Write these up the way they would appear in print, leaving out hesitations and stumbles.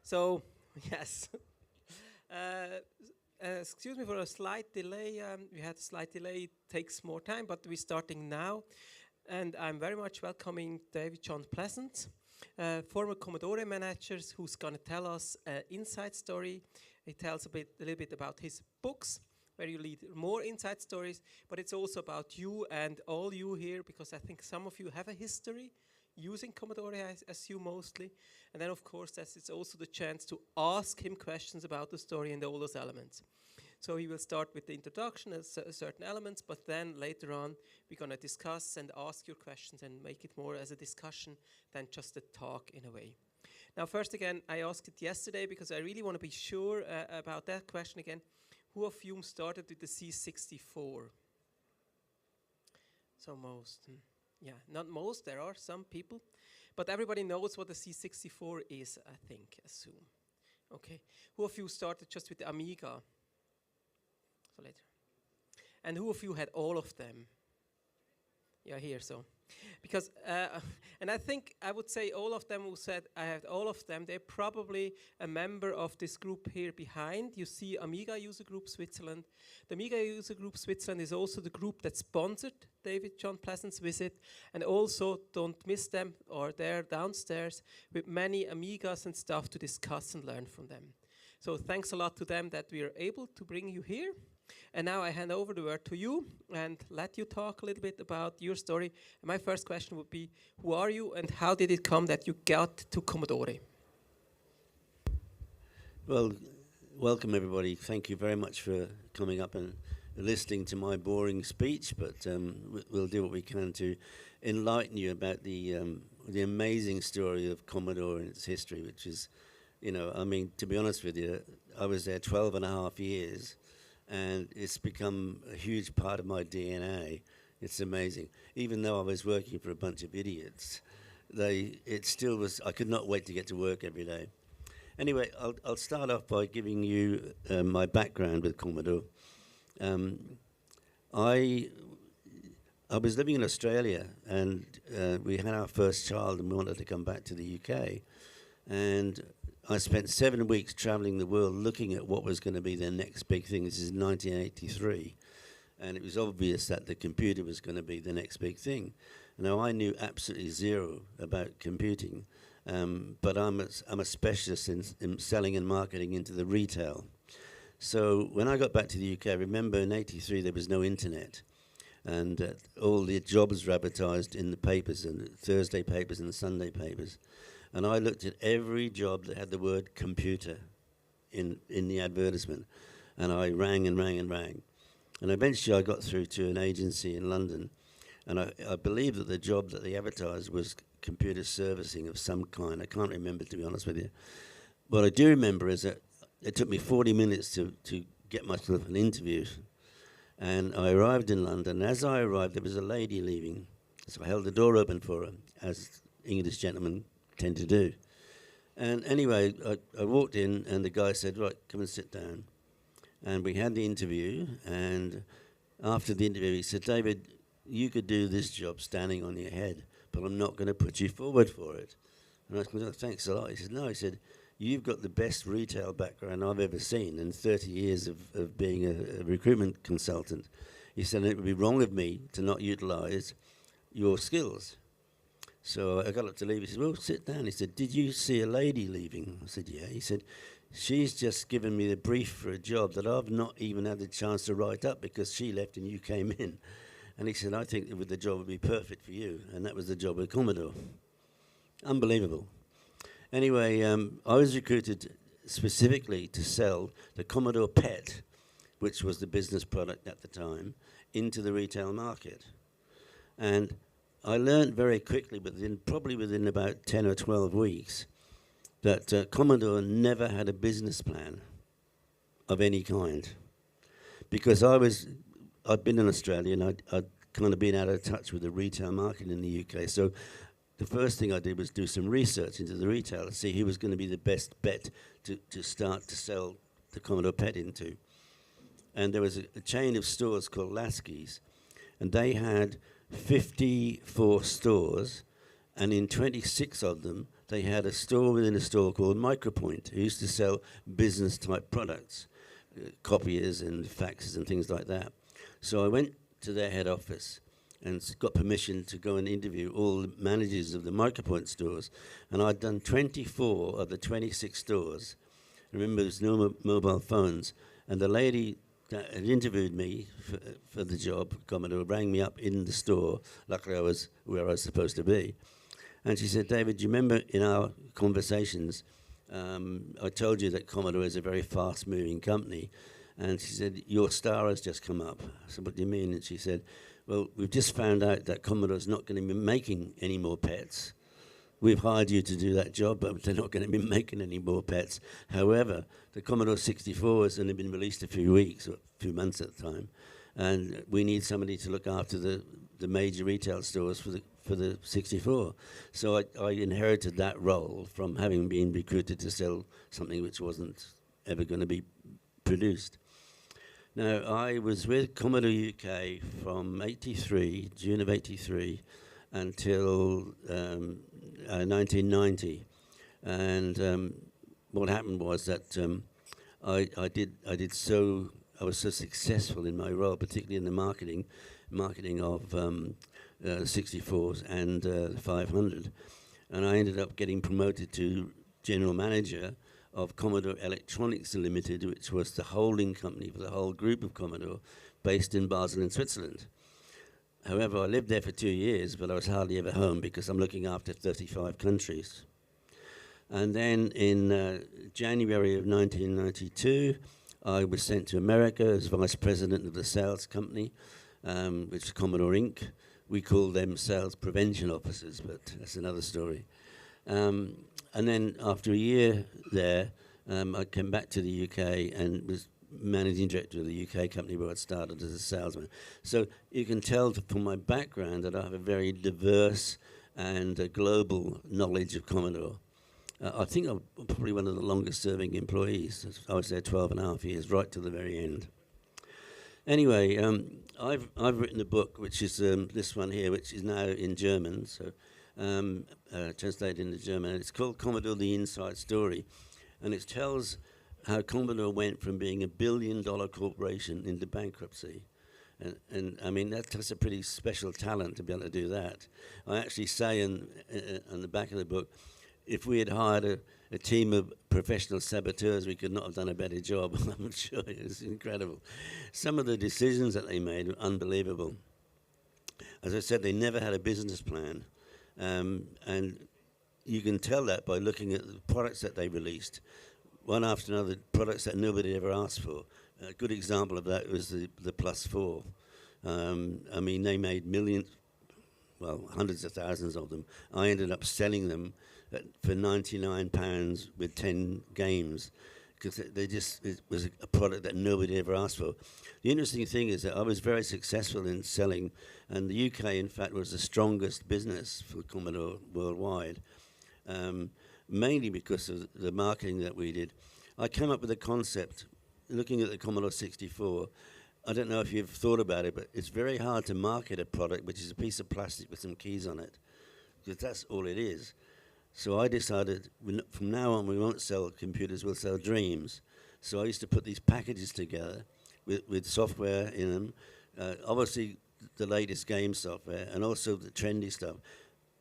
So, yes. Uh, Excuse me for a slight delay. We had a slight delay. It takes more time, but we're starting now. And I'm very much welcoming David John Pleasance, former Commodore manager, who's going to tell us an inside story. He tells a little bit about his books, where you lead more inside stories, but it's also about you and all you here, because I think some of you have a history using Commodore, I assume mostly. And then, of course, it's also the chance to ask him questions about the story and all those elements. So he will start with the introduction of certain elements, but then later on, we're going to discuss and ask your questions and make it more as a discussion than just a talk in a way. Now, first again, I asked it yesterday because I really want to be sure about that question again. Who of you started with the C64? So most. Yeah, not most, there are some people. But everybody knows what the C64 is, I think, assume. Okay. Who of you started just with the Amiga? So later. And who of you had all of them? Yeah, here, so. Because, and I think I would say all of them who said I had all of them, they're probably a member of this group here behind. You see Amiga User Group Switzerland. The Amiga User Group Switzerland is also the group that sponsored David John Pleasance visit, and also don't miss them, or they're downstairs with many Amigas and stuff to discuss and learn from them. So thanks a lot to them that we are able to bring you here. And now I hand over the word to you and let you talk a little bit about your story. And my first question would be, who are you and how did it come that you got to Commodore? Well, welcome everybody. Thank you very much for coming up and listening to my boring speech, but we'll do what we can to enlighten you about the amazing story of Commodore and its history, which is, you know, I mean, to be honest with you, I was there 12 and a half years, and it's become a huge part of my DNA. It's amazing. Even though I was working for a bunch of idiots, it still was, I could not wait to get to work every day. Anyway, I'll start off by giving you my background with Commodore. I was living in Australia, and we had our first child, and we wanted to come back to the UK. And I spent 7 weeks traveling the world looking at what was going to be the next big thing. This is 1983. And it was obvious that the computer was going to be the next big thing. Now, I knew absolutely zero about computing, but I'm a specialist in selling and marketing into the retail. So when I got back to the UK, I remember in 83 there was no internet. And all the jobs were advertised in the papers, and the Thursday papers and the Sunday papers. And I looked at every job that had the word computer in the advertisement. And I rang and rang and rang. And eventually I got through to an agency in London. And I believe that the job that they advertised was computer servicing of some kind. I can't remember, to be honest with you. What I do remember is that it took me 40 minutes to get myself an interview. And I arrived in London. As I arrived, there was a lady leaving. So I held the door open for her, as English gentlemen tend to do. And anyway, I walked in, and the guy said, right, come and sit down. And we had the interview, and after the interview, he said, David, you could do this job standing on your head, but I'm not going to put you forward for it. And I said, oh, thanks a lot. He said, no, he said, you've got the best retail background I've ever seen in 30 years of being a recruitment consultant. He said, it would be wrong of me to not utilize your skills. So I got up to leave. He said, well, sit down. He said, did you see a lady leaving? I said, yeah. He said, she's just given me the brief for a job that I've not even had the chance to write up because she left and you came in. And he said, I think that the job would be perfect for you. And that was the job at Commodore. Unbelievable. Anyway, I was recruited specifically to sell the Commodore PET, which was the business product at the time, into the retail market. And I learned very quickly, probably within about 10 or 12 weeks, that Commodore never had a business plan of any kind. Because I'd been in Australia, and I'd kind of been out of touch with the retail market in the UK. So the first thing I did was do some research into the retail to see who was going to be the best bet to start to sell the Commodore PET into. and there was a chain of stores called Lasky's, and they had 54 stores, and in 26 of them, they had a store within a store called Micropoint, who used to sell business-type products, copiers and faxes and things like that. So I went to their head office and got permission to go and interview all the managers of the Micropoint stores, and I'd done 24 of the 26 stores. Remember, there's no mobile phones, and the lady that had interviewed me for the job, Commodore, rang me up in the store. Luckily, I was where I was supposed to be. And she said, David, do you remember in our conversations, I told you that Commodore is a very fast-moving company. And she said, your star has just come up. I said, what do you mean? And she said, well, we've just found out that Commodore's not going to be making any more pets. We've hired you to do that job, but they're not going to be making any more pets. However, the Commodore 64 has only been released a few weeks, or a few months at the time, and we need somebody to look after the major retail stores for the 64. So I inherited that role from having been recruited to sell something which wasn't ever going to be produced. Now, I was with Commodore UK from 83, June of 83, until 1990, and what happened was that I was so successful in my role, particularly in the marketing of 64s and 500, and I ended up getting promoted to general manager of Commodore Electronics Limited, which was the holding company for the whole group of Commodore, based in Basel in Switzerland. However, I lived there for 2 years, but I was hardly ever home because I'm looking after 35 countries. And then in January of 1992, I was sent to America as vice president of the sales company, which is Commodore Inc. We call them sales prevention officers, but that's another story. And then after a year there, I came back to the UK and was managing director of the UK company where I started as a salesman. So you can tell from my background that I have a very diverse and global knowledge of Commodore. I think I'm probably one of the longest serving employees. I was there 12 and a half years, right to the very end. Anyway, I've written a book, which is this one here, which is now in German, so translated into German. It's called Commodore: The Inside Story, and it tells how Commodore went from being a $1 billion corporation into bankruptcy. And I mean, that's a pretty special talent to be able to do that. I actually say on the back of the book, if we had hired a team of professional saboteurs, we could not have done a better job. I'm sure it's incredible. Some of the decisions that they made were unbelievable. As I said, they never had a business plan. And you can tell that by looking at the products that they released, one after another, products that nobody ever asked for. A good example of that was the Plus 4. I mean, they made millions, well, hundreds of thousands of them. I ended up selling them for £99 with 10 games, because it was a product that nobody ever asked for. The interesting thing is that I was very successful in selling, and the UK, in fact, was the strongest business for Commodore worldwide, mainly because of the marketing that we did. I came up with a concept, looking at the Commodore 64. I don't know if you've thought about it, but it's very hard to market a product which is a piece of plastic with some keys on it, because that's all it is. So I decided, from now on, we won't sell computers, we'll sell dreams. So I used to put these packages together with software in them, obviously the latest game software, and also the trendy stuff,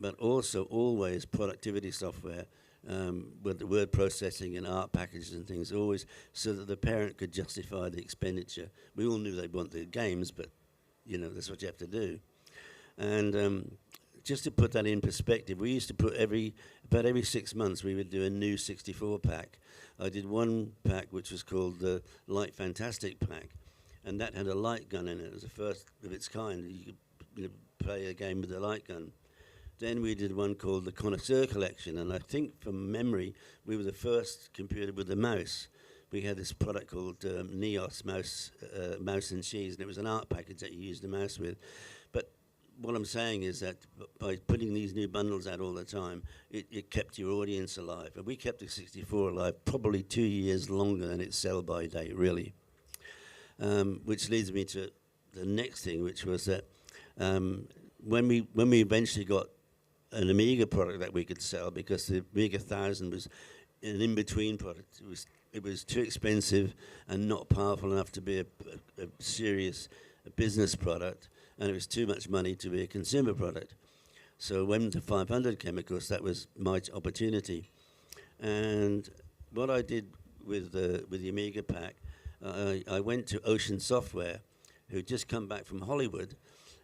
but also always productivity software, with the word processing and art packages and things, always so that the parent could justify the expenditure. We all knew they'd want the games, but, you know, that's what you have to do. And just to put that in perspective, we used to put about every 6 months, we would do a new 64 pack. I did one pack which was called the Light Fantastic pack, and that had a light gun in it. It was the first of its kind. You could play a game with a light gun. Then we did one called the Connoisseur Collection, and I think from memory, we were the first computer with a mouse. We had this product called Neos Mouse and Cheese, and it was an art package that you used the mouse with. But what I'm saying is that by putting these new bundles out all the time, it kept your audience alive. And we kept the 64 alive probably 2 years longer than its sell-by date, really. which leads me to the next thing, which was that when we eventually got an Amiga product that we could sell, because the Amiga 1000 was an in-between product. It was too expensive and not powerful enough to be a serious business product, and it was too much money to be a consumer product. So when the 500 came, of course, that was my opportunity. And what I did with the Amiga pack, I went to Ocean Software, who'd just come back from Hollywood,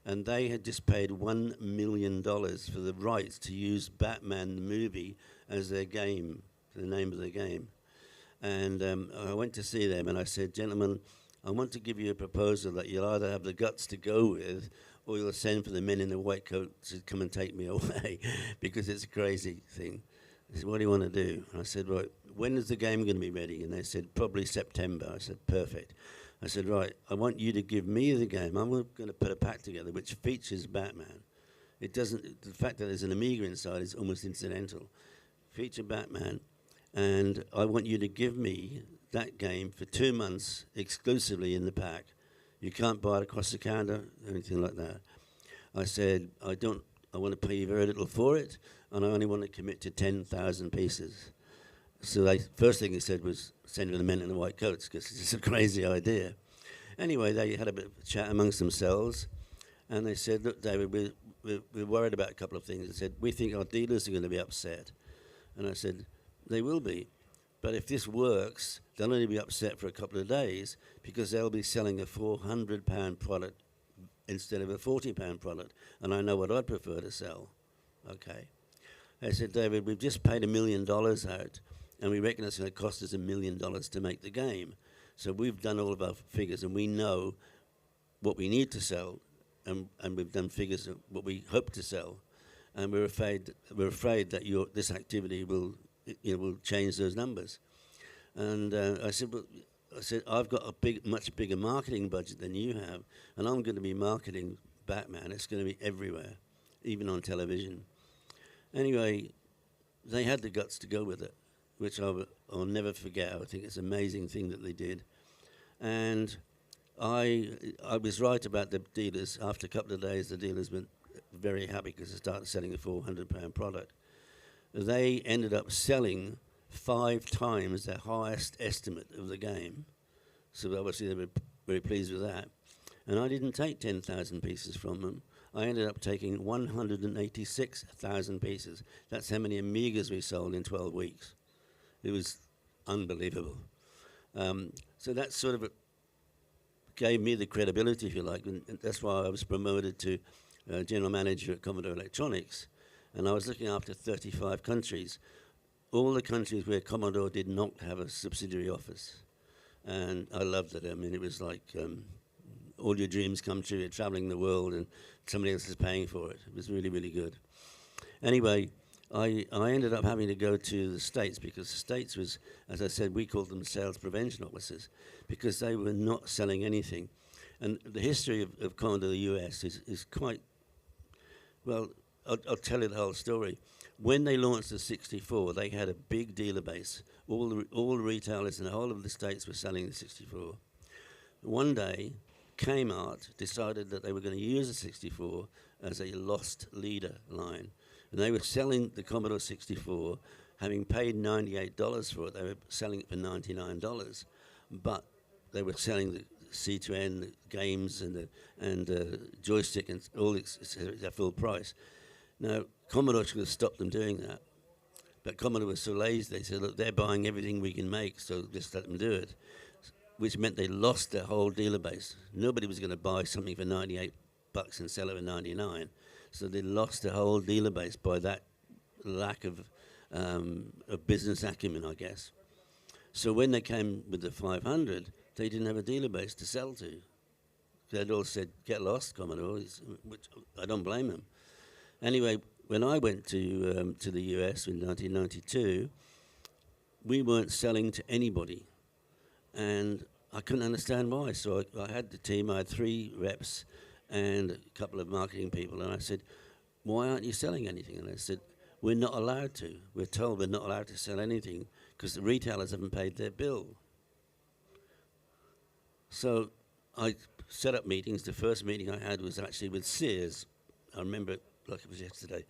and they had just paid $1 million for the rights to use Batman the movie as their game, the name of the game. And I went to see them, and I said, gentlemen, I want to give you a proposal that you'll either have the guts to go with, or you'll send for the men in the white coat to come and take me away, because it's a crazy thing. They said, what do you want to do? And I said, right, when is the game going to be ready? And they said, probably September. I said, perfect. I said, right, I want you to give me the game. I'm going to put a pack together which features Batman. It doesn't, the fact that there's an Amiga inside is almost incidental. Feature Batman, and I want you to give me that game for 2 months exclusively in the pack. You can't buy it across the counter, anything like that. I said, I want to pay you very little for it, and I only want to commit to 10,000 pieces. So the first thing he said was send for the men in the white coats, because it's a crazy idea. Anyway, they had a bit of a chat amongst themselves, and they said, look, David, we're worried about a couple of things. They said, we think our dealers are going to be upset. And I said, they will be. But if this works, they'll only be upset for a couple of days, because they'll be selling a £400 product instead of a £40 product. And I know what I'd prefer to sell. Okay. I said, David, we've just paid $1 million out, and we reckon it's going to cost us $1 million to make the game. So we've done all of our figures, and we know what we need to sell, and we've done figures of what we hope to sell. And we're afraid that this activity will change those numbers. And I said, I've got a much bigger marketing budget than you have, and I'm going to be marketing Batman. It's going to be everywhere, even on television. Anyway, they had the guts to go with it, which I'll never forget. I think it's an amazing thing that they did. And I was right about the dealers. After a couple of days, the dealers were very happy because they started selling a £400 product. They ended up selling 5 times their highest estimate of the game. So obviously they were very pleased with that. And I didn't take 10,000 pieces from them. I ended up taking 186,000 pieces. That's how many Amigas we sold in 12 weeks. It was unbelievable. So that sort of gave me the credibility, if you like, and that's why I was promoted to general manager at Commodore Electronics. And I was looking after 35 countries, all the countries where Commodore did not have a subsidiary office. And I loved it. I mean, it was like all your dreams come true. You're traveling the world and somebody else is paying for it. It was really, really good. Anyway, I ended up having to go to the States, because the States was, as I said, we called them sales prevention officers, because they were not selling anything. And the history of Commodore the US is quite, well, I'll tell you the whole story. When they launched the 64, they had a big dealer base. All the retailers in the whole of the States were selling the 64. One day, Kmart decided that they were going to use the 64 as a lost leader line. And they were selling the Commodore 64, having paid $98 for it. They were selling it for $99. But they were selling the C2N, the games, and the joystick, and all this at full price. Now, Commodore should have stopped them doing that. But Commodore was so lazy, they said, look, they're buying everything we can make, so just let them do it. Which meant they lost their whole dealer base. Nobody was going to buy something for $98 and sell it for $99. So they lost their whole dealer base by that lack of business acumen, I guess. So when they came with the 500, they didn't have a dealer base to sell to. They'd all said, get lost, Commodore, which I don't blame them. Anyway, when I went to the US in 1992, we weren't selling to anybody. And I couldn't understand why. So I had the team, I had 3 reps and a couple of marketing people, and I said, why aren't you selling anything? And they said, we're not allowed to. We're told we're not allowed to sell anything because the retailers haven't paid their bill. So I set up meetings. The first meeting I had was actually with Sears. I remember it like it was yesterday,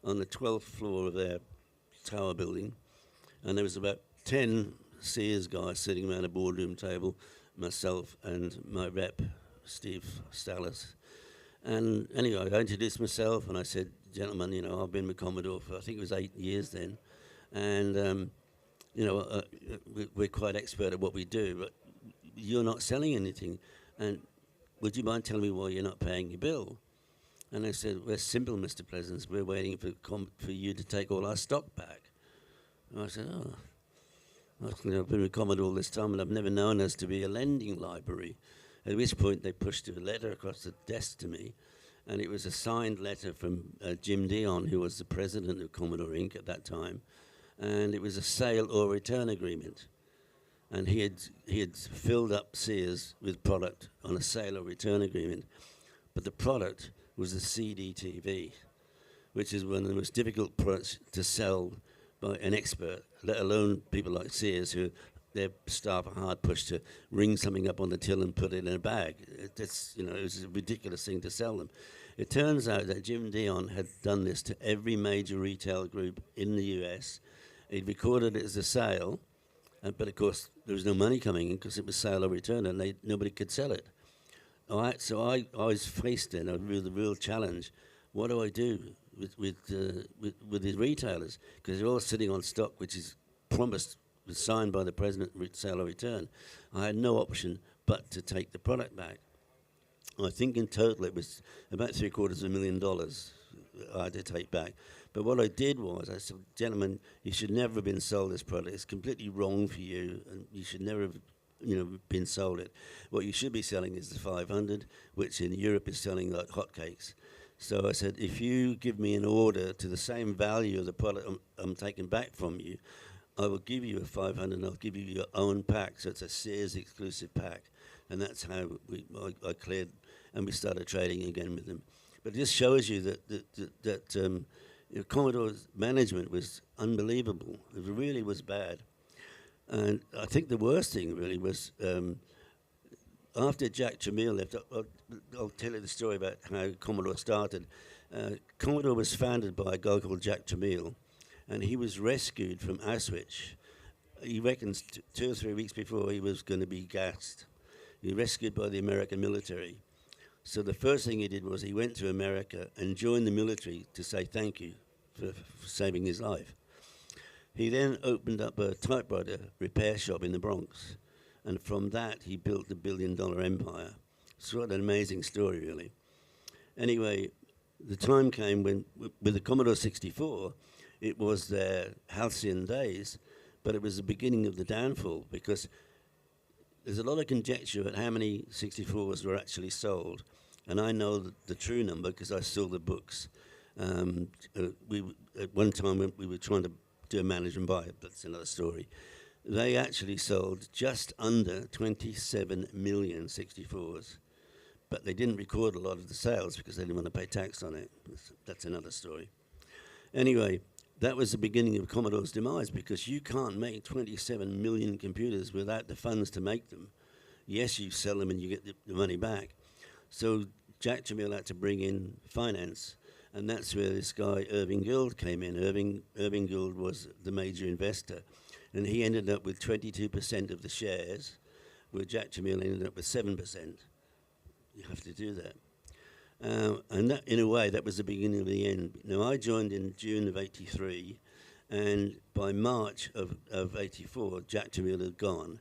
on the 12th floor of their tower building. And there was about 10 Sears guys sitting around a boardroom table, myself and my rep, Steve Stallis. And anyway, I introduced myself and I said, gentlemen, you know, I've been with Commodore for, I think it was 8 years then. And, you know, we're quite expert at what we do, but you're not selling anything. And would you mind telling me why you're not paying your bill? And they said, we're simple, Mr. Pleasance. We're waiting for you to take all our stock back. And I said, oh, I've been with Commodore all this time and I've never known us to be a lending library. At which point they pushed a letter across the desk to me, and it was a signed letter from Jim Dion, who was the president of Commodore Inc. at that time, and it was a sale or return agreement. And he had filled up Sears with product on a sale or return agreement, but the product was the CD-TV, which is one of the most difficult products to sell by an expert, let alone people like Sears, who their staff are hard pushed to ring something up on the till and put it in a bag. It's, you know, it was a ridiculous thing to sell them. It turns out that Jim Dion had done this to every major retail group in the US. He'd recorded it as a sale, but of course there was no money coming in because it was sale or return, and nobody could sell it. All right, so I was faced then with a real challenge. What do I do with these retailers? Because they're all sitting on stock, which is promised, was signed by the president, sale or return. I had no option but to take the product back. I think in total it was about $750,000 I had to take back. But what I did was I said, gentlemen, you should never have been sold this product. It's completely wrong for you, and you should never have, you know, been sold it. What you should be selling is the 500, which in Europe is selling like hotcakes. So I said, if you give me an order to the same value of the product I'm taking back from you, I will give you a 500 and I'll give you your own pack. So it's a Sears exclusive pack. And that's how I cleared, and we started trading again with them. But it just shows you that you know, Commodore's management was unbelievable. It really was bad. And I think the worst thing really was after Jack Tramiel left, I'll tell you the story about how Commodore started. Commodore was founded by a guy called Jack Tramiel, and he was rescued from Auschwitz. He reckons 2 or 3 weeks before he was going to be gassed. He was rescued by the American military. So the first thing he did was he went to America and joined the military to say thank you for saving his life. He then opened up a typewriter repair shop in the Bronx, and from that he built the billion-dollar empire. It's what an amazing story, really. Anyway, the time came when, with the Commodore 64, it was their halcyon days, but it was the beginning of the downfall, because there's a lot of conjecture about how many 64s were actually sold, and I know the true number because I saw the books. At one time we were trying to do a manage and buy, that's another story. They actually sold just under 27 million 64s, but they didn't record a lot of the sales because they didn't want to pay tax on it. That's another story. Anyway, that was the beginning of Commodore's demise, because you can't make 27 million computers without the funds to make them. Yes, you sell them and you get the money back. So Jack Tramiel had to bring in finance, and that's where this guy, Irving Gould, came in. Irving Gould was the major investor, and he ended up with 22% of the shares, where Jack Tramiel ended up with 7%. You have to do that. And that, in a way, that was the beginning of the end. Now, I joined in June of '83, and by March of '84, Jack Tramiel had gone.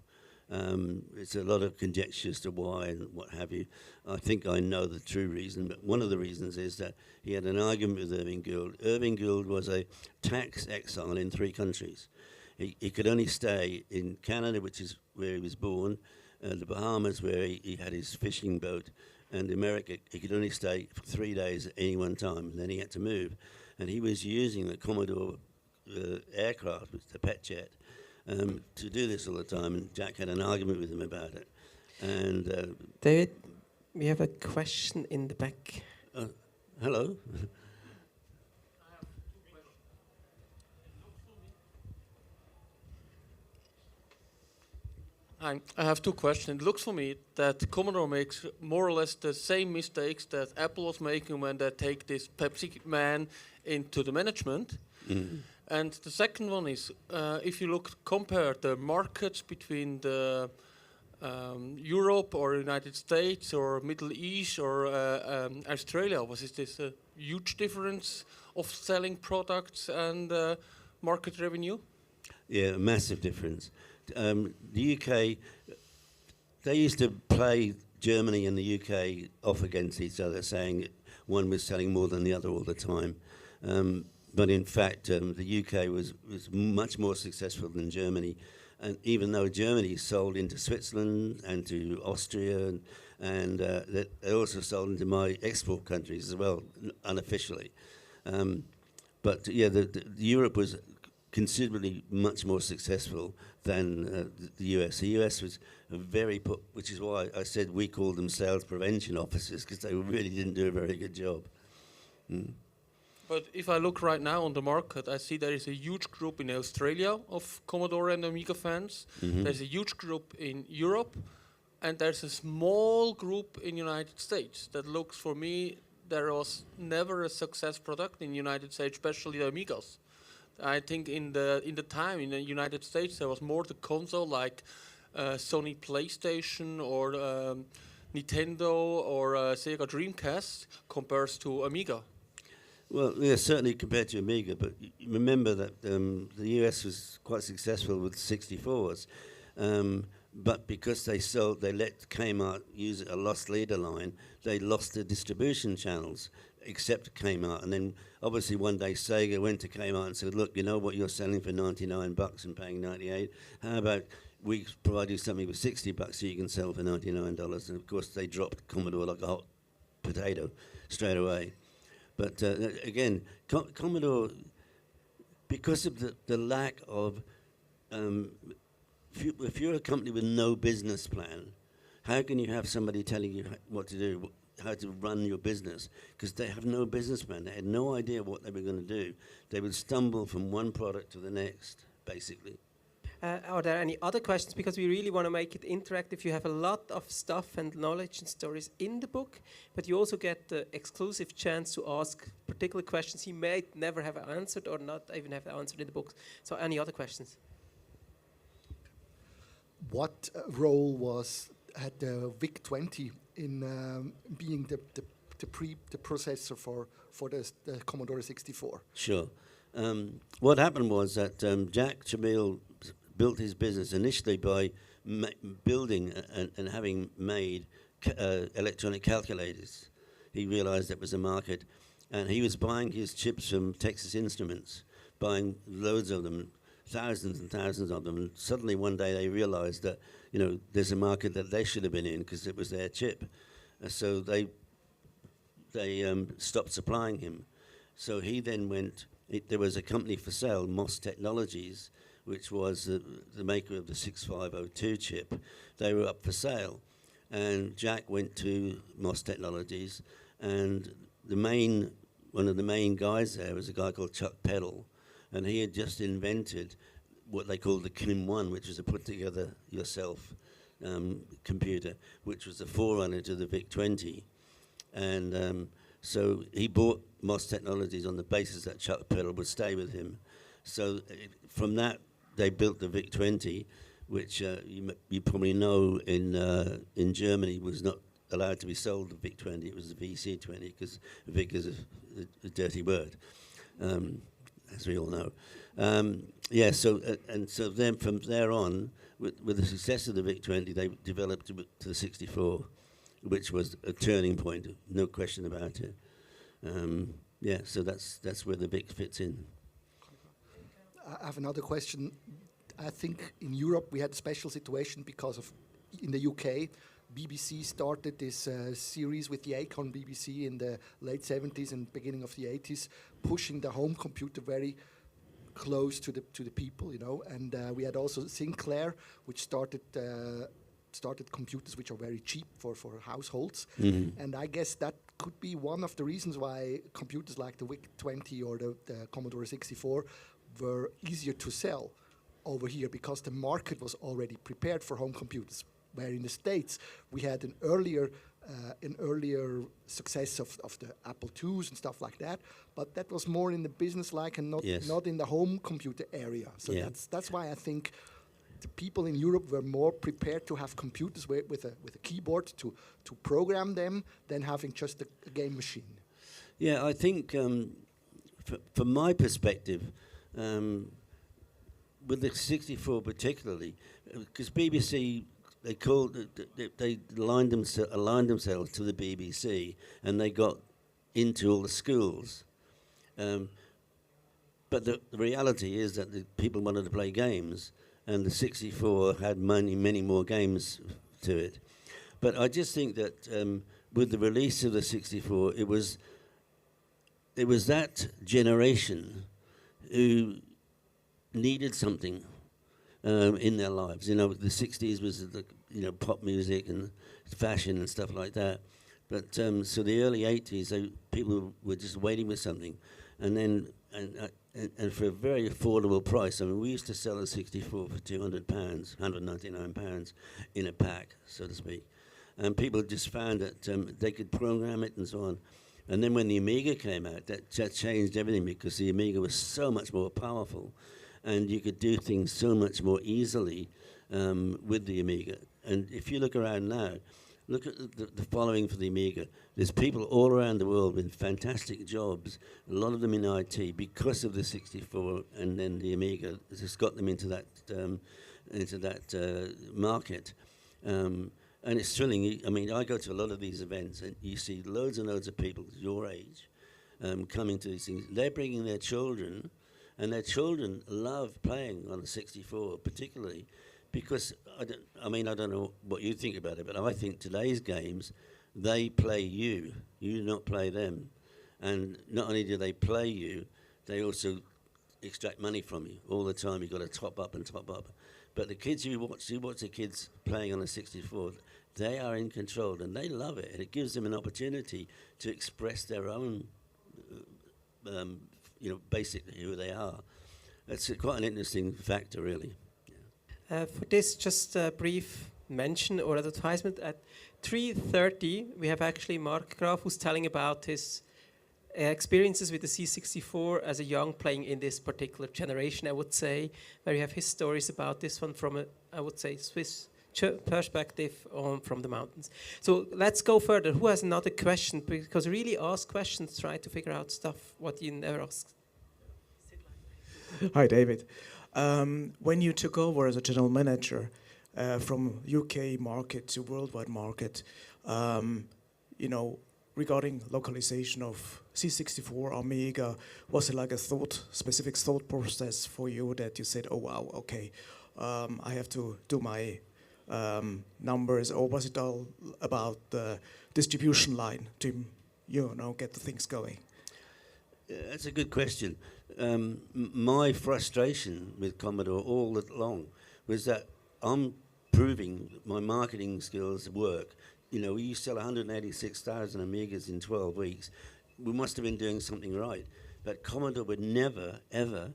It's a lot of conjecture as to why and what have you. I think I know the true reason, but one of the reasons is that he had an argument with Irving Gould. Irving Gould was a tax exile in 3 countries. He could only stay in Canada, which is where he was born, the Bahamas, where he had his fishing boat, and America. He could only stay for 3 days at any one time, and then he had to move. And he was using the Commodore aircraft, the pet jet, to do this all the time, and Jack had an argument with him about it. And David, we have a question in the back. Hello. I have two questions. It looks for me that Commodore makes more or less the same mistakes that Apple was making when they take this Pepsi man into the management. And the second one is, if you compare the markets between the Europe or United States or Middle East or Australia, was this a huge difference of selling products and market revenue? Yeah, a massive difference. The UK, they used to play Germany and the UK off against each other, saying one was selling more than the other all the time. But in fact, the UK was much more successful than Germany. And even though Germany sold into Switzerland and to Austria, and they also sold into my export countries as well, unofficially. But yeah, the Europe was considerably much more successful than the US. The US was which is why I said we called them sales prevention officers, because they really didn't do a very good job. But if I look right now on the market, I see there is a huge group in Australia of Commodore and Amiga fans. There's a huge group in Europe, and there's a small group in United States that looks for me. There was never a success product in United States, especially the Amigas. I think in the time in the United States there was more the console like Sony PlayStation or Nintendo or Sega Dreamcast compared to Amiga. Well, yeah, certainly compared to Amiga, but remember that the US was quite successful with 64s, but because they let Kmart use a lost leader line, they lost the distribution channels, except Kmart. And then obviously one day Sega went to Kmart and said, look, you know what you're selling for $99 and paying $98? How about we provide you something for $60 so you can sell for $99? And of course they dropped Commodore like a hot potato straight away. But again, Commodore, because of the lack of, if you're a company with no business plan, how can you have somebody telling you what to do, how to run your business? Because they have no business plan. They had no idea what they were going to do. They would stumble from one product to the next, basically. Are there any other questions? Because we really want to make it interactive. You have a lot of stuff and knowledge and stories in the book, but you also get the exclusive chance to ask particular questions you may never have answered or not even have answered in the book. So any other questions? What role had the VIC-20 in being the processor for the Commodore 64? Sure. What happened was that Jack Jamil built his business initially by building and having made electronic calculators. He realized there was a market, and he was buying his chips from Texas Instruments, buying loads of them, thousands and thousands of them. And suddenly one day they realized that, there's a market that they should have been in because it was their chip. So they stopped supplying him. So he then went, there was a company for sale, Moss Technologies, which was the maker of the 6502 chip. They were up for sale. And Jack went to Moss Technologies, and one of the main guys there was a guy called Chuck Peddle, and he had just invented what they called the KIM-1, which was a put-together-yourself computer, which was the forerunner to the VIC-20. And so he bought Moss Technologies on the basis that Chuck Peddle would stay with him. So from that, they built the VIC-20, which you probably know in Germany was not allowed to be sold, the VIC-20. It was the VC-20 because VIC is a dirty word, as we all know. So then from there on, with the success of the VIC-20, they developed to the 64, which was a turning point, no question about it. So that's where the VIC fits in. I have another question. I think in Europe we had a special situation because in the UK, BBC started this series with the Acorn BBC in the late 70s and beginning of the 80s, pushing the home computer very close to the people, And we had also Sinclair, which started computers which are very cheap for households. Mm-hmm. And I guess that could be one of the reasons why computers like the VIC-20 or the Commodore 64 were easier to sell. over here because the market was already prepared for home computers. Where in the States we had an earlier success of the Apple IIs and stuff like that, but that was more in the business-like and not in the home computer area. So that's why I think the people in Europe were more prepared to have computers with a keyboard to program them than having just a game machine. Yeah, I think from my perspective, with the 64 particularly, because BBC, they aligned themselves to the BBC, and they got into all the schools. But the reality is that the people wanted to play games, and the 64 had many more games to it. But I just think that with the release of the 64, it was that generation who needed something in their lives. You know, the 60s was the pop music and fashion and stuff like that. But so the early 80s, people were just waiting for something, and then and for a very affordable price. I mean, we used to sell a 64 for £200, £199 in a pack, so to speak. And people just found that they could program it and so on. And then when the Amiga came out, that changed everything, because the Amiga was so much more powerful, and you could do things so much more easily with the Amiga. And if you look around now, look at the following for the Amiga. There's people all around the world with fantastic jobs, a lot of them in IT, because of the 64, and then the Amiga just got them into that market. And it's thrilling. I mean, I go to a lot of these events, and you see loads and loads of people your age coming to these things. They're bringing their children, and their children love playing on the 64, particularly because, I don't know what you think about it, but I think today's games, they play you. You do not play them. And not only do they play you, they also extract money from you all the time. You've got to top up and top up. But the kids you watch the kids playing on the 64, they are in control, and they love it. And it gives them an opportunity to express their own, basically who they are. That's quite an interesting factor, really. For this, just a brief mention or advertisement. At 3:30, we have actually Mark Graf, who's telling about his experiences with the C64 as a young playing in this particular generation, I would say, where you have his stories about this one from I would say, Swiss perspective from the mountains. So let's go further. Who has another question? Because really ask questions, try to figure out stuff what you never asked. Hi, David. When you took over as a general manager from UK market to worldwide market, regarding localization of C64, Amiga, was it like a specific thought process for you that you said, oh wow, okay, I have to do my numbers, or was it all about the distribution line to, get the things going? That's a good question. My frustration with Commodore all along was that I'm proving my marketing skills work. We used to sell 186,000 Amigas in 12 weeks. We must have been doing something right. But Commodore would never, ever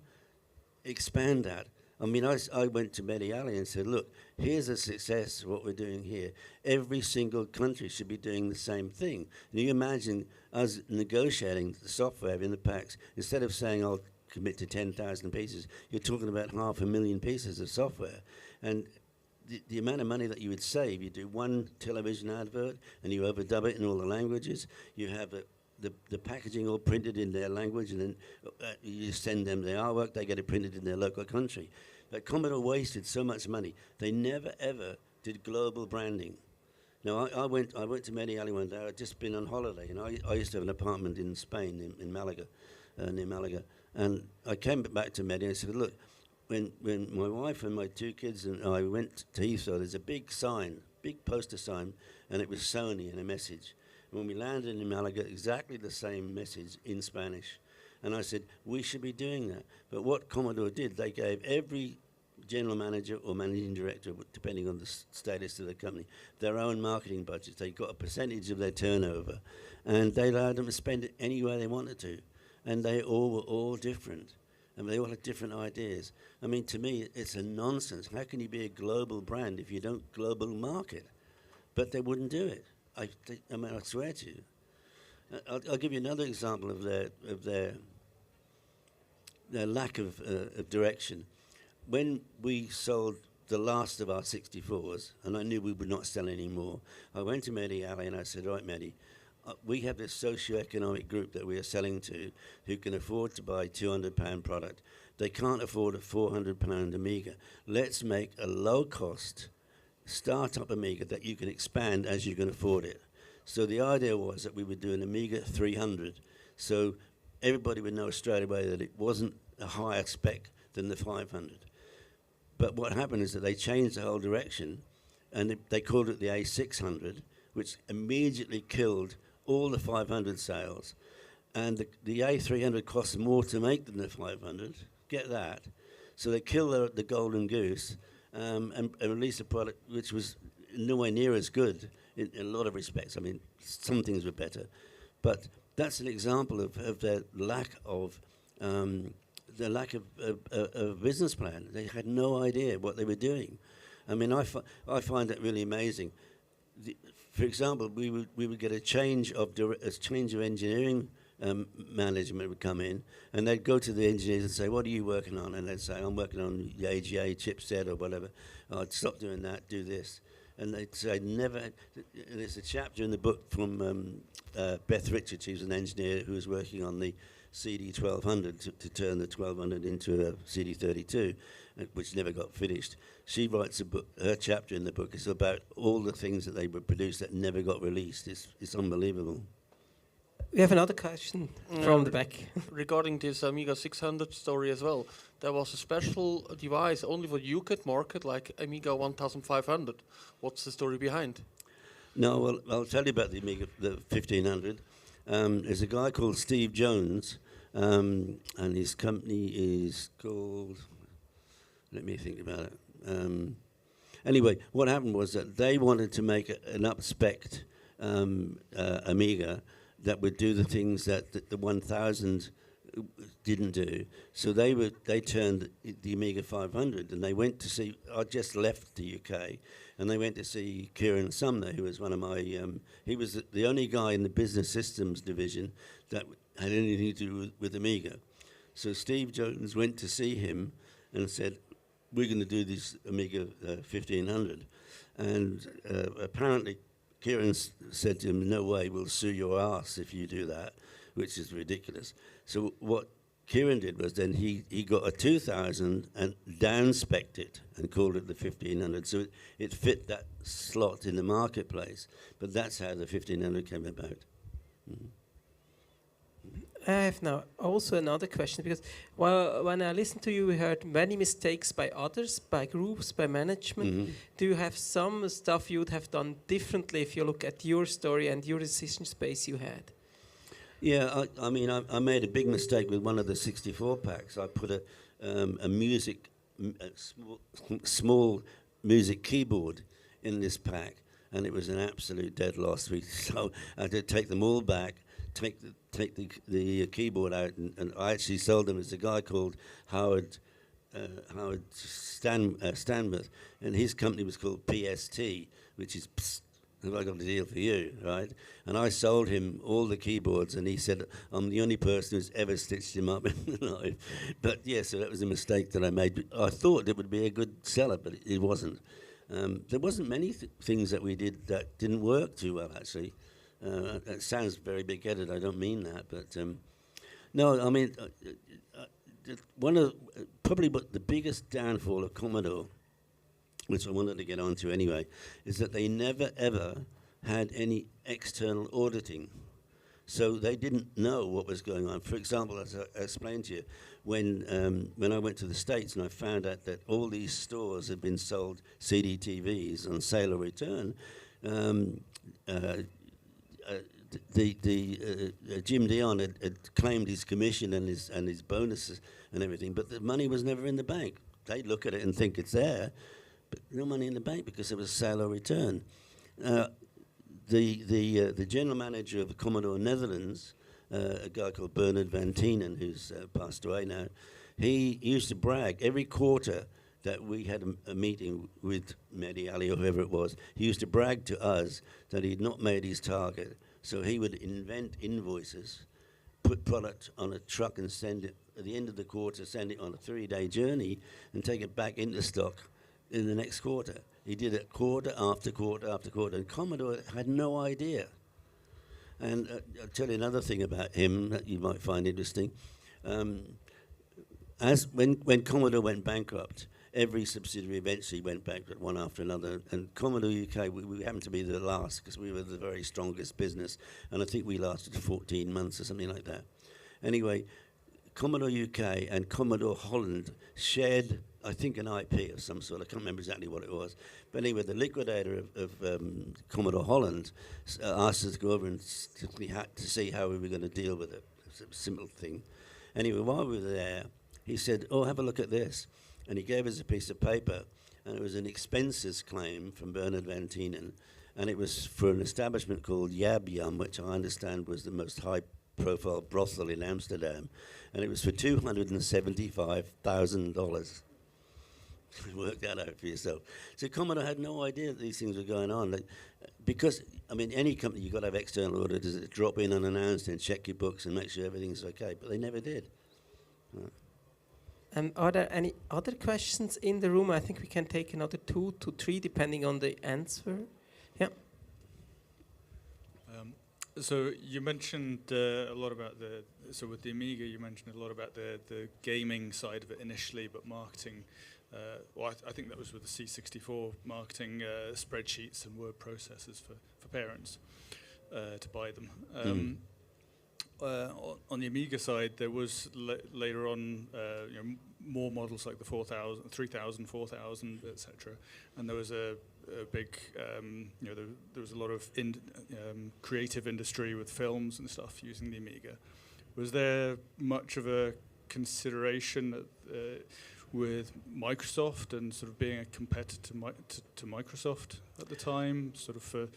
expand that. I mean, I went to Mehdi Ali and said, look, here's a success of what we're doing here. Every single country should be doing the same thing. And you imagine us negotiating the software in the packs. Instead of saying, I'll commit to 10,000 pieces, you're talking about 500,000 pieces of software. And the amount of money that you would save, you do one television advert and you overdub it in all the languages. You have the packaging all printed in their language, and then you send them the artwork, they get it printed in their local country. But Commodore wasted so much money. They never, ever did global branding. Now, I went to Mehdi Ali one day. I'd just been on holiday, and I used to have an apartment in Spain, in Malaga, near Malaga. And I came back to Mehdi and I said, look, when my wife and my two kids and I went to Heathrow, there's a big sign, big poster sign, and it was Sony and a message. When we landed in Malaga, exactly the same message in Spanish. And I said, we should be doing that. But what Commodore did, they gave every general manager or managing director, depending on the status of the company, their own marketing budgets. They got a percentage of their turnover, and they allowed them to spend it any way they wanted to. And they all were all different. and they all had different ideas. I mean, to me, it's a nonsense. How can you be a global brand if you don't global market? But they wouldn't do it. I mean, I swear to you. I'll give you another example of their lack of direction. When we sold the last of our 64s, and I knew we would not sell any more, I went to Mehdi Ali and I said, right, Mehdi, we have this socio-economic group that we are selling to who can afford to buy £200 product. They can't afford a £400 Amiga. Let's make a low-cost startup Amiga that you can expand as you can afford it. So the idea was that we would do an Amiga 300, so everybody would know straight away that it wasn't a higher spec than the 500. But what happened is that they changed the whole direction, and they called it the A600, which immediately killed all the 500 sales. And the A300 costs more to make than the 500. Get that. So they killed the golden goose and released a product which was nowhere near as good in a lot of respects. I mean, some things were better. But that's an example of their lack of a business plan. They had no idea what they were doing. I mean, I find that really amazing. For example, we would get a change of engineering management would come in, and they'd go to the engineers and say, "What are you working on?" And they'd say, "I'm working on the AGA chipset or whatever." I'd stop doing that, do this, and they'd say, "Never." And there's a chapter in the book from Beth Richards. She was an engineer who was working on the CD 1200 to turn the 1200 into a CD 32, which never got finished. She writes a book. Her chapter in the book is about all the things that they would produce that never got released. It's unbelievable. We have another question from the back. Regarding this Amiga 600 story as well, there was a special device only for the UK market, like Amiga 1500. What's the story behind? No, well, I'll tell you about the Amiga, the 1500. There's a guy called Steve Jones, and his company is called, let me think about it. Anyway, what happened was that they wanted to make an up-spec'd Amiga that would do the things that the 1000 didn't do. So they turned the Amiga 500, and they went to see, I just left the UK, and they went to see Kieran Sumner, who was one of my, he was the only guy in the business systems division that had anything to do with Amiga. So Steve Jones went to see him and said, "We're going to do this Amiga 1500. And apparently Kieran said to him, "No way, we'll sue your ass if you do that," which is ridiculous. So what Kieran did was then he got a 2000 and down-spec'd it and called it the 1500. So it fit that slot in the marketplace. But that's how the 1500 came about. Mm-hmm. I have now also another question, because when I listened to you, we heard many mistakes by others, by groups, by management. Mm-hmm. Do you have some stuff you would have done differently if you look at your story and your decision space you had? Yeah, I mean, I made a big mistake with one of the 64 packs. I put a small music keyboard in this pack, and it was an absolute dead loss. So I had to take them all back, take the keyboard out, and I actually sold them. There's a guy called Howard Stanworth, and his company was called PST, which is Psst, have I got a deal for you, right? And I sold him all the keyboards, and he said, "I'm the only person who's ever stitched him up in life." But yeah, so that was a mistake that I made. I thought it would be a good seller, but it wasn't. There wasn't many things that we did that didn't work too well, actually. It sounds very big-headed. I don't mean that, but no. I mean, one of probably the biggest downfall of Commodore, which I wanted to get onto anyway, is that they never ever had any external auditing. So they didn't know what was going on. For example, as I explained to you, when I went to the States and I found out that all these stores had been sold CDTVs on sale or return, Jim Dion had claimed his commission and his bonuses and everything, but the money was never in the bank. They'd look at it and think it's there, but no money in the bank because it was sale or return. The general manager of the Commodore Netherlands, a guy called Bernard van Tienen, who's passed away now, he used to brag every quarter that we had a meeting with Mehdi Ali or whoever it was. He used to brag to us that he'd not made his target. So he would invent invoices, put product on a truck and send it at the end of the quarter, send it on a 3-day journey and take it back into stock in the next quarter. He did it quarter after quarter after quarter, and Commodore had no idea. And I'll tell you another thing about him that you might find interesting. When Commodore went bankrupt, every subsidiary eventually went bankrupt one after another. And Commodore UK, we happened to be the last because we were the very strongest business. And I think we lasted 14 months or something like that. Anyway, Commodore UK and Commodore Holland shared, I think, an IP of some sort. I can't remember exactly what it was. But anyway, the liquidator of Commodore Holland asked us to go over and to see how we were going to deal with it. It's a simple thing. Anyway, while we were there, he said, "Oh, have a look at this." And he gave us a piece of paper, and it was an expenses claim from Bernard Van Tienen, and it was for an establishment called Yab Yum, which I understand was the most high-profile brothel in Amsterdam, and it was for $275,000. Work that out for yourself. So Commodore had no idea that these things were going on. Because, I mean, any company, you've got to have external auditors that drop in unannounced and check your books and make sure everything's okay, but they never did. Are there any other questions in the room? I think we can take another 2 to 3, depending on the answer. Yeah. So you mentioned a lot about so with the Amiga, you mentioned a lot about the gaming side of it initially, but marketing, I think that was with the C64 marketing spreadsheets and word processors for parents to buy them. On the Amiga side, there was later on more models like the 4000, 3000, 4000, etc. And there was a big, there was a lot of creative industry with films and stuff using the Amiga. Was there much of a consideration with Microsoft and sort of being a competitor to Microsoft at the time, sort of for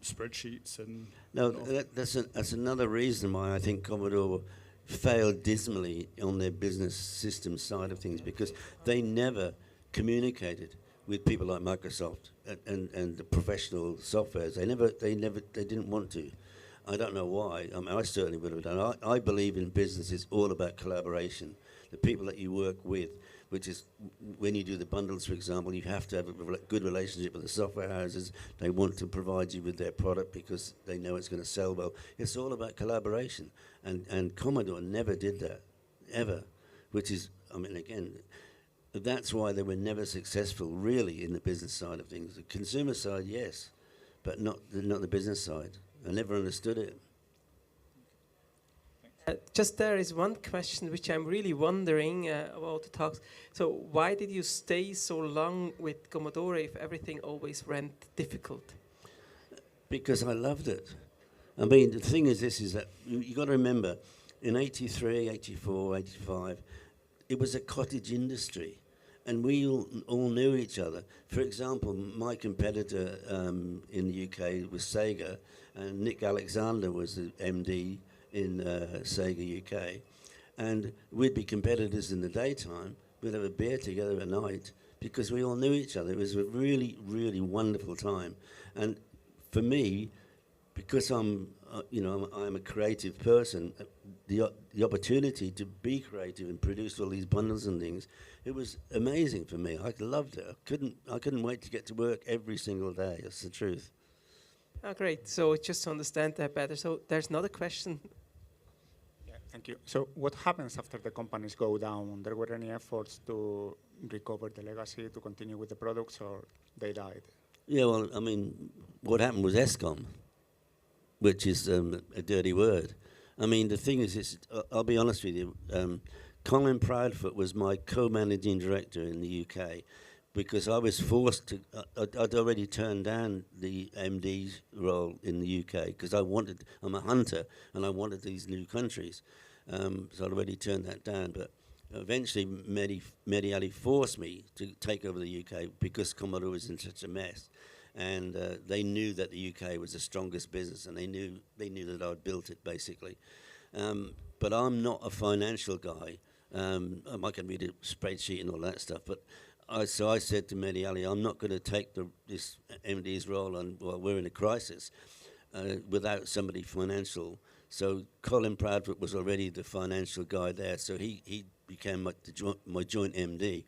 spreadsheets and... No, that's another reason why I think Commodore failed dismally on their business system side of things, because they never communicated with people like Microsoft and the professional softwares. They didn't want to. I don't know why. I mean, I certainly would have done. I believe in business is all about collaboration. The people that you work with, which is when you do the bundles, for example, you have to have a good relationship with the software houses. They want to provide you with their product because they know it's going to sell well. It's all about collaboration. And Commodore never did that, ever, which is, I mean, again, that's why they were never successful, really, in the business side of things. The consumer side, yes, but not the business side. I never understood it. Just there is one question which I'm really wondering about the talks. So why did you stay so long with Commodore if everything always ran difficult? Because I loved it. I mean, the thing is this, is that you got to remember, in 83, 84, 85, it was a cottage industry. And we all knew each other. For example, my competitor in the UK was Sega, and Nick Alexander was the MD in Sega UK. And we'd be competitors in the daytime. We'd have a beer together at night because we all knew each other. It was a really, really wonderful time. And for me, because I'm a creative person, the opportunity to be creative and produce all these bundles and things, it was amazing for me. I loved it. I couldn't wait to get to work every single day. That's the truth. Oh, great. So just to understand that better. So there's another question. Yeah, thank you. So what happens after the companies go down? There were any efforts to recover the legacy, to continue with the products, or they died? Yeah, well, I mean, what happened was ESCOM, which is a dirty word. I mean, the thing is, I'll be honest with you, Colin Proudfoot was my co-managing director in the UK because I was forced to, I'd already turned down the MD role in the UK because I'm a hunter and I wanted these new countries. So I'd already turned that down, but eventually Mehdi Ali forced me to take over the UK because Commodore was in such a mess. And they knew that the UK was the strongest business, and they knew that I'd built it, basically. But I'm not a financial guy. I can read a spreadsheet and all that stuff, but so I said to Mehdi Ali, I'm not going to take this MD's role on while we're in a crisis without somebody financial. So Colin Proudfoot was already the financial guy there, so he became my joint MD.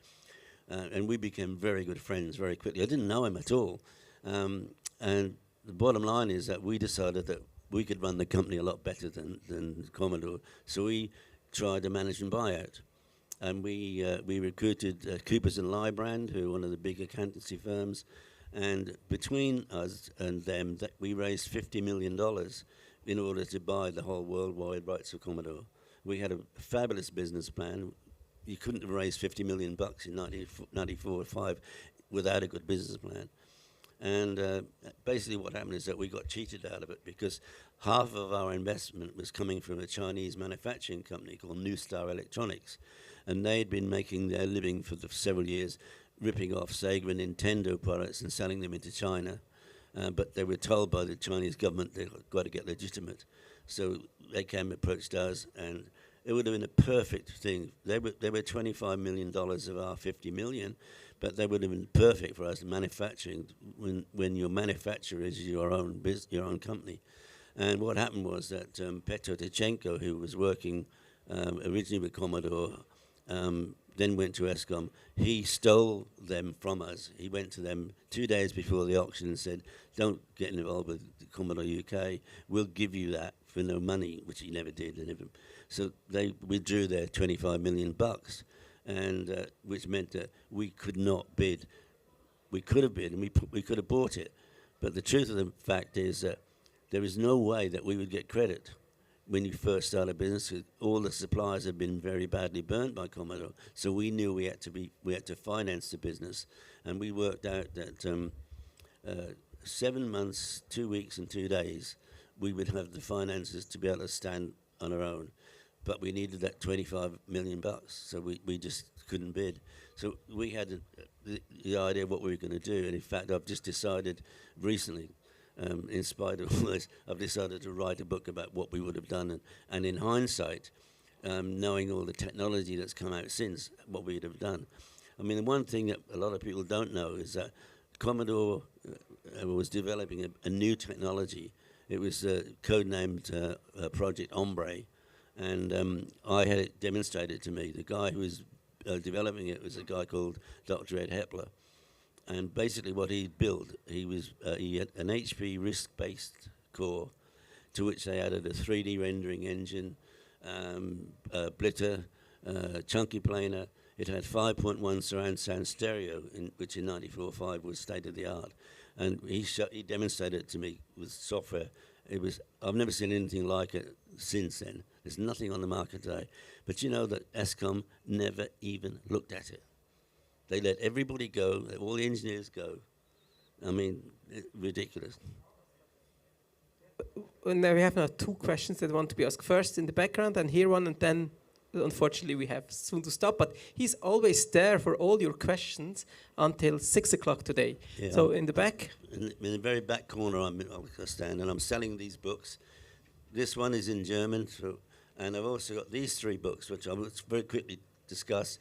And we became very good friends very quickly. I didn't know him at all. And the bottom line is that we decided that we could run the company a lot better than Commodore. So we tried a management buyout. And we recruited Coopers & Lybrand, who are one of the big accountancy firms. And between us and them, we raised $50 million in order to buy the whole worldwide rights of Commodore. We had a fabulous business plan. You couldn't have raised $50 million in 1994 or 5 without a good business plan. And basically what happened is that we got cheated out of it because half of our investment was coming from a Chinese manufacturing company called New Star Electronics. And they'd been making their living for several years, ripping off Sega and Nintendo products and selling them into China. But they were told by the Chinese government they've got to get legitimate. So they came and approached us, and it would have been a perfect thing. They were $25 million of our $50 million, but they would have been perfect for us manufacturing when your manufacturer is your own company. And what happened was that Petro Tichenko, who was working originally with Commodore, then went to ESCOM. He stole them from us. He went to them 2 days before the auction and said, don't get involved with Commodore UK. We'll give you that for no money, which he never did. So they withdrew their $25 million, and which meant that we could not bid. We could have bid, and we could have bought it. But the truth of the fact is that there is no way that we would get credit when you first start a business. All the suppliers have been very badly burnt by Commodore, so we knew we had to finance the business, and we worked out that 7 months, 2 weeks, and 2 days, we would have the finances to be able to stand on our own. But we needed that $25 million, so we just couldn't bid. So we had the idea of what we were going to do, and in fact, I've just decided recently, in spite of all this, I've decided to write a book about what we would have done, and in hindsight, knowing all the technology that's come out since, what we'd have done. I mean, the one thing that a lot of people don't know is that Commodore was developing a new technology. It was codenamed Project Ombre, and I had it demonstrated to me. The guy who was developing it was a guy called Dr. Ed Hepler. And basically what he built, he had an HP RISC-based core to which they added a 3D rendering engine, blitter, chunky planar. It had 5.1 surround sound stereo, which in 94.5 was state-of-the-art. And he demonstrated it to me with software. I've never seen anything like it since then. There's nothing on the market today. But you know that ESCOM never even looked at it. They let everybody go, let all the engineers go. I mean, ridiculous. Now we have now 2 questions that want to be asked. First in the background, and here one, and then unfortunately we have soon to stop. But he's always there for all your questions until 6 o'clock today. Yeah, so in the back? In the very back corner I stand, and I'm selling these books. This one is in German, and I've also got these 3 books, which I will very quickly discuss.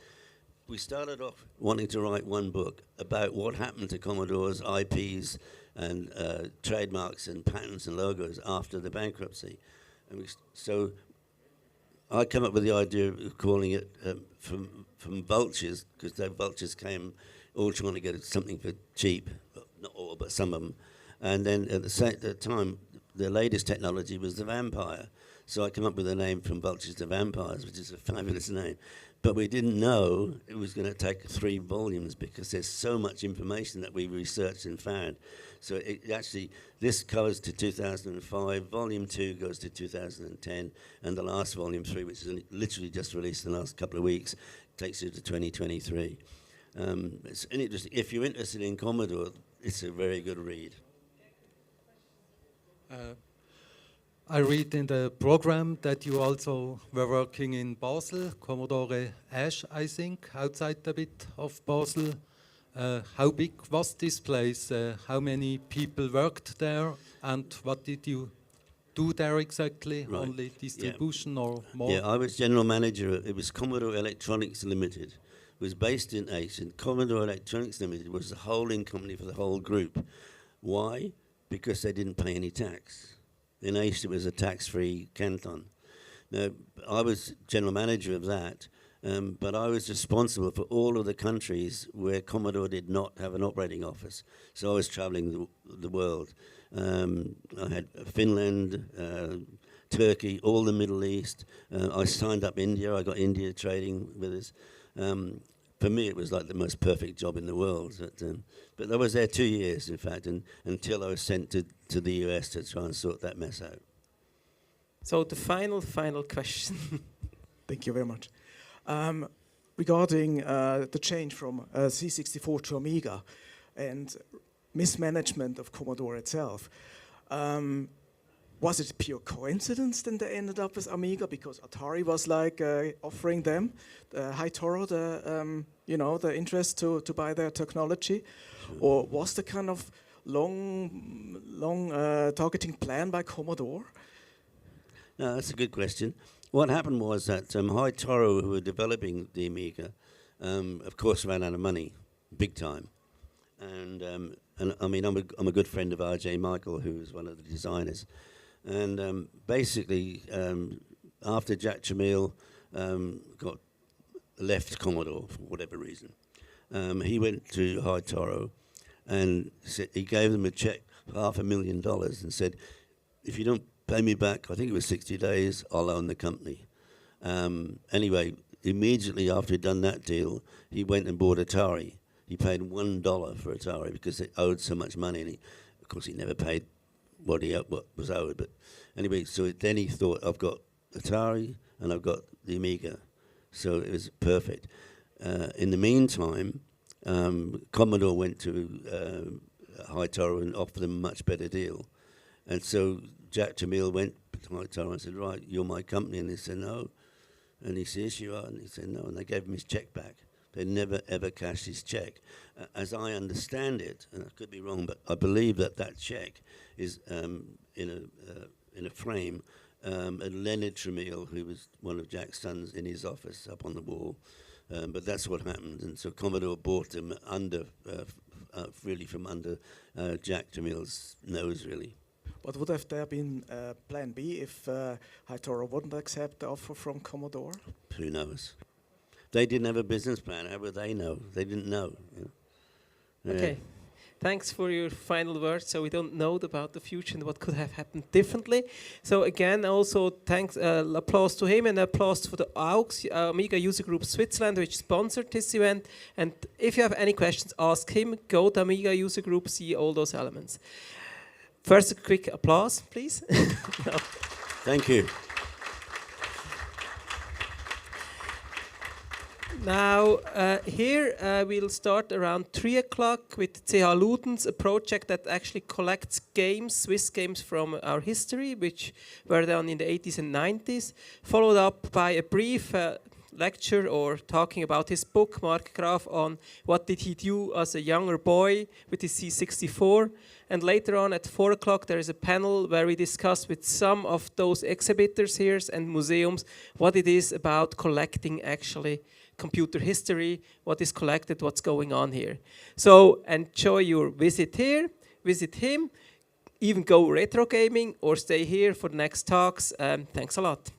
We started off wanting to write one book about what happened to Commodore's IPs and trademarks and patents and logos after the bankruptcy. And so I came up with the idea of calling it from vultures, because the vultures came all trying to get something for cheap, not all, but some of them. And then at the time, the latest technology was the vampire. So I came up with a name From Vultures to Vampires, which is a fabulous name. But we didn't know it was going to take 3 volumes because there's so much information that we researched and found. So this covers to 2005, volume 2 goes to 2010, and the last volume 3, which is literally just released in the last couple of weeks, takes you to 2023. It's interesting. If you're interested in Commodore, it's a very good read. I read in the program that you also were working in Basel, Commodore Ash, I think, outside a bit of Basel. How big was this place? How many people worked there? And what did you do there exactly? Right. Only distribution or more? Yeah, I was general manager. It was Commodore Electronics Limited. It was based in Ace, and Commodore Electronics Limited was the holding company for the whole group. Why? Because they didn't pay any tax. In Ace, it was a tax-free canton. Now, I was general manager of that, but I was responsible for all of the countries where Commodore did not have an operating office. So I was traveling the world. I had Finland, Turkey, all the Middle East. I signed up India. I got India trading with us. For me, it was like the most perfect job in the world. But I was there 2 years, in fact, until I was sent to the US to try and sort that mess out. So the final question. Thank you very much. Regarding the change from C64 to Amiga and mismanagement of Commodore itself, was it pure coincidence then they ended up with Amiga because Atari was like offering them the high Toro, the interest to buy their technology, or was the kind of long targeting plan by Commodore? No, that's a good question. What happened was that High Toro, who were developing the Amiga, of course ran out of money, big time. And I mean, I'm a good friend of R.J. Michael, who was one of the designers. And basically, after Jack Tramiel got left Commodore for whatever reason, he went to High Toro and he gave them a check for $500,000 and said, if you don't pay me back, I think it was 60 days, I'll own the company. Anyway, immediately after he'd done that deal, he went and bought Atari. He paid $1 for Atari because it owed so much money, and of course he never paid what was owed. But anyway, so then he thought, I've got Atari and I've got the Amiga, so it was perfect. In the meantime, Commodore went to High Toro and offered them a much better deal, and so Jack Tramiel went to High Toro and said, right, you're my company, and they said no, and he said, yes you are, and he said no, and they gave him his check back. They never, ever cashed his check. As I understand it, and I could be wrong, but I believe that check is in a frame, and Leonard Tramiel, who was one of Jack's sons, in his office up on the wall. But that's what happened, and so Commodore bought him really from under Jack Tramiel's nose, really. But would have there been plan B if High Toro wouldn't accept the offer from Commodore? Who knows? They didn't have a business plan. How would they know? They didn't know. Yeah. Okay. Thanks for your final words. So we don't know about the future and what could have happened differently. So again, also thanks, applause to him and applause for the AUX, Amiga User Group Switzerland, which sponsored this event. And if you have any questions, ask him. Go to Amiga User Group, see all those elements. First, a quick applause, please. No. Thank you. Now, here we'll start around 3 o'clock with CH Ludens, a project that actually collects games, Swiss games from our history, which were done in the 80s and 90s, followed up by a brief lecture or talking about his book, Mark Graf, on what did he do as a younger boy with his C64. And later on at 4 o'clock there is a panel where we discuss with some of those exhibitors here and museums what it is about collecting actually computer history, what is collected, what's going on here. So enjoy your visit here, visit him, even go retro gaming or stay here for the next talks. Thanks a lot.